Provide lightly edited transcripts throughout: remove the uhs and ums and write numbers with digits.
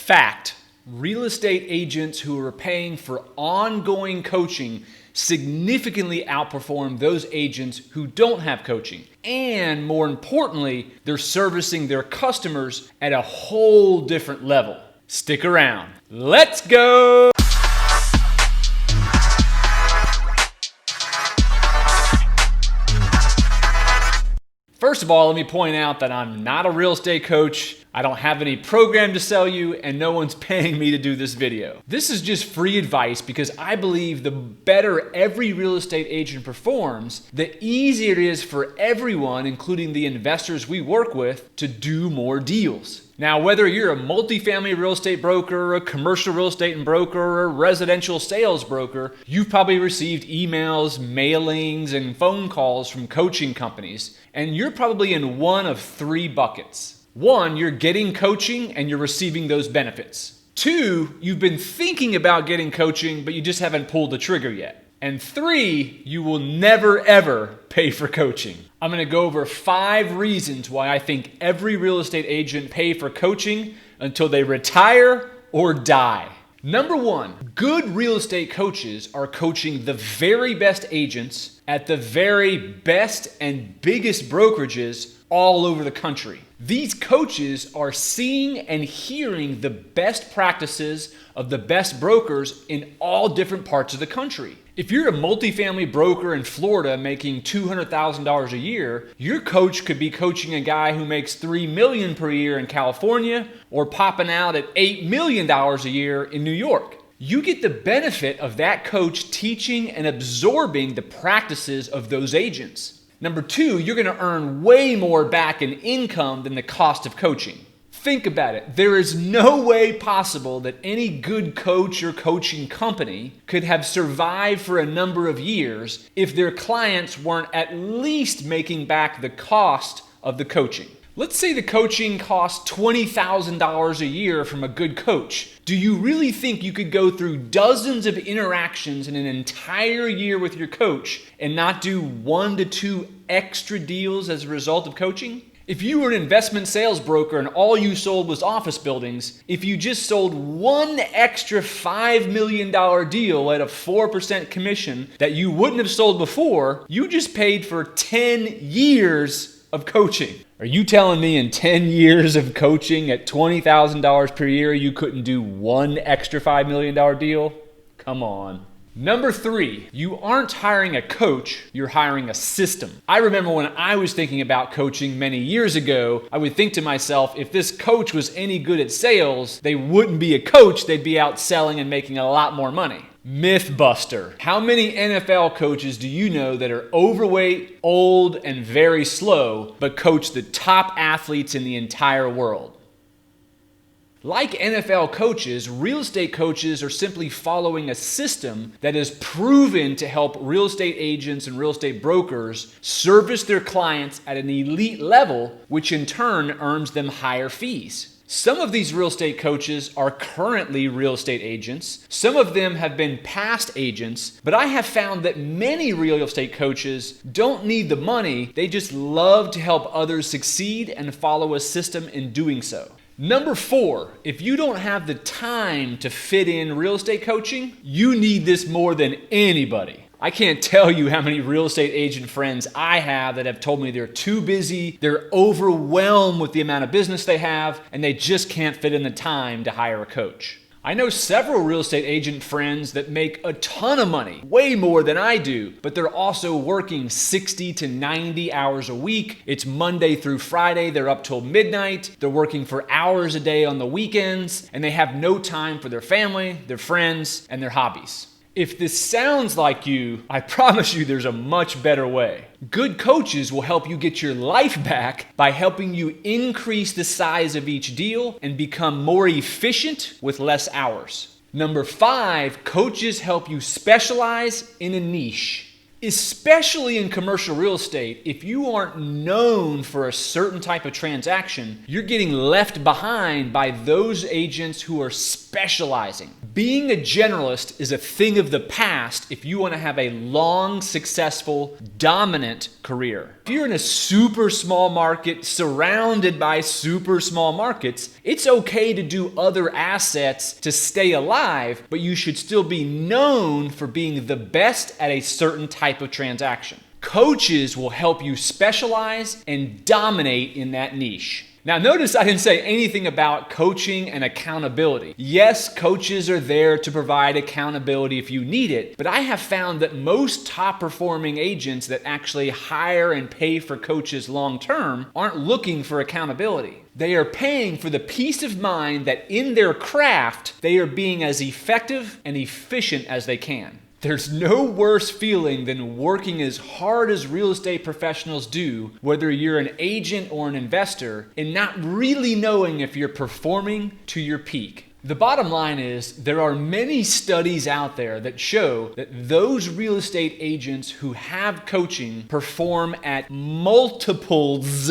Fact: real estate agents who are paying for ongoing coaching significantly outperform those agents who don't have coaching. And more importantly, they're servicing their customers at a whole different level. Stick around. Let's go! First of all, let me point out that I'm not a real estate coach. I don't have any program to sell you, and no one's paying me to do this video. This is just free advice because I believe the better every real estate agent performs, the easier it is for everyone, including the investors we work with, to do more deals. Now, whether you're a multifamily real estate broker, a commercial real estate broker, or a residential sales broker, you've probably received emails, mailings, and phone calls from coaching companies, and you're probably in one of three buckets. One, you're getting coaching and you're receiving those benefits. Two, you've been thinking about getting coaching, but you just haven't pulled the trigger yet. And three, you will never ever pay for coaching. I'm going to go over 5 reasons why I think every real estate agent pay for coaching until they retire or die. Number 1, good real estate coaches are coaching the very best agents at the very best and biggest brokerages all over the country. These coaches are seeing and hearing the best practices of the best brokers in all different parts of the country. If you're a multifamily broker in Florida making $200,000 a year, your coach could be coaching a guy who makes $3 million per year in California or popping out at $8 million a year in New York. You get the benefit of that coach teaching and absorbing the practices of those agents. Number 2, you're going to earn way more back in income than the cost of coaching. Think about it. There is no way possible that any good coach or coaching company could have survived for a number of years if their clients weren't at least making back the cost of the coaching. Let's say the coaching costs $20,000 a year from a good coach. Do you really think you could go through dozens of interactions in an entire year with your coach and not do 1 to 2 extra deals as a result of coaching? If you were an investment sales broker and all you sold was office buildings, if you just sold one extra $5 million deal at a 4% commission that you wouldn't have sold before, you just paid for 10 years of coaching. Are you telling me in 10 years of coaching at $20,000 per year, you couldn't do one extra $5 million deal? Come on. Number 3, you aren't hiring a coach, you're hiring a system. I remember when I was thinking about coaching many years ago, I would think to myself, if this coach was any good at sales, they wouldn't be a coach, they'd be out selling and making a lot more money. Myth buster. How many NFL coaches do you know that are overweight, old, and very slow, but coach the top athletes in the entire world? Like NFL coaches, real estate coaches are simply following a system that is proven to help real estate agents and real estate brokers service their clients at an elite level, which in turn earns them higher fees. Some of these real estate coaches are currently real estate agents. Some of them have been past agents, but I have found that many real estate coaches don't need the money. They just love to help others succeed and follow a system in doing so. Number 4, if you don't have the time to fit in real estate coaching, you need this more than anybody. I can't tell you how many real estate agent friends I have that have told me they're too busy, they're overwhelmed with the amount of business they have, and they just can't fit in the time to hire a coach. I know several real estate agent friends that make a ton of money, way more than I do, but they're also working 60 to 90 hours a week. It's Monday through Friday, they're up till midnight, they're working for hours a day on the weekends, and they have no time for their family, their friends, and their hobbies. If this sounds like you, I promise you there's a much better way. Good coaches will help you get your life back by helping you increase the size of each deal and become more efficient with less hours. Number 5, coaches help you specialize in a niche. Especially in commercial real estate, if you aren't known for a certain type of transaction, you're getting left behind by those agents who are specializing. Being a generalist is a thing of the past if you want to have a long, successful, dominant career. If you're in a super small market surrounded by super small markets, it's okay to do other assets to stay alive, but you should still be known for being the best at a certain type of transaction. Coaches will help you specialize and dominate in that niche. Now, notice I didn't say anything about coaching and accountability. Yes, coaches are there to provide accountability if you need it, but I have found that most top performing agents that actually hire and pay for coaches long term aren't looking for accountability. They are paying for the peace of mind that in their craft, they are being as effective and efficient as they can. There's no worse feeling than working as hard as real estate professionals do, whether you're an agent or an investor, and not really knowing if you're performing to your peak. The bottom line is there are many studies out there that show that those real estate agents who have coaching perform at multiples,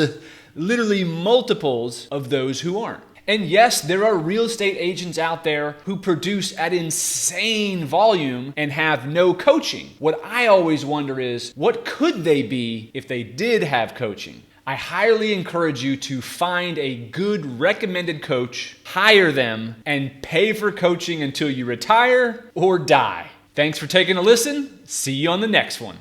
literally multiples of those who aren't. And yes, there are real estate agents out there who produce at insane volume and have no coaching. What I always wonder is, what could they be if they did have coaching? I highly encourage you to find a good recommended coach, hire them, and pay for coaching until you retire or die. Thanks for taking a listen. See you on the next one.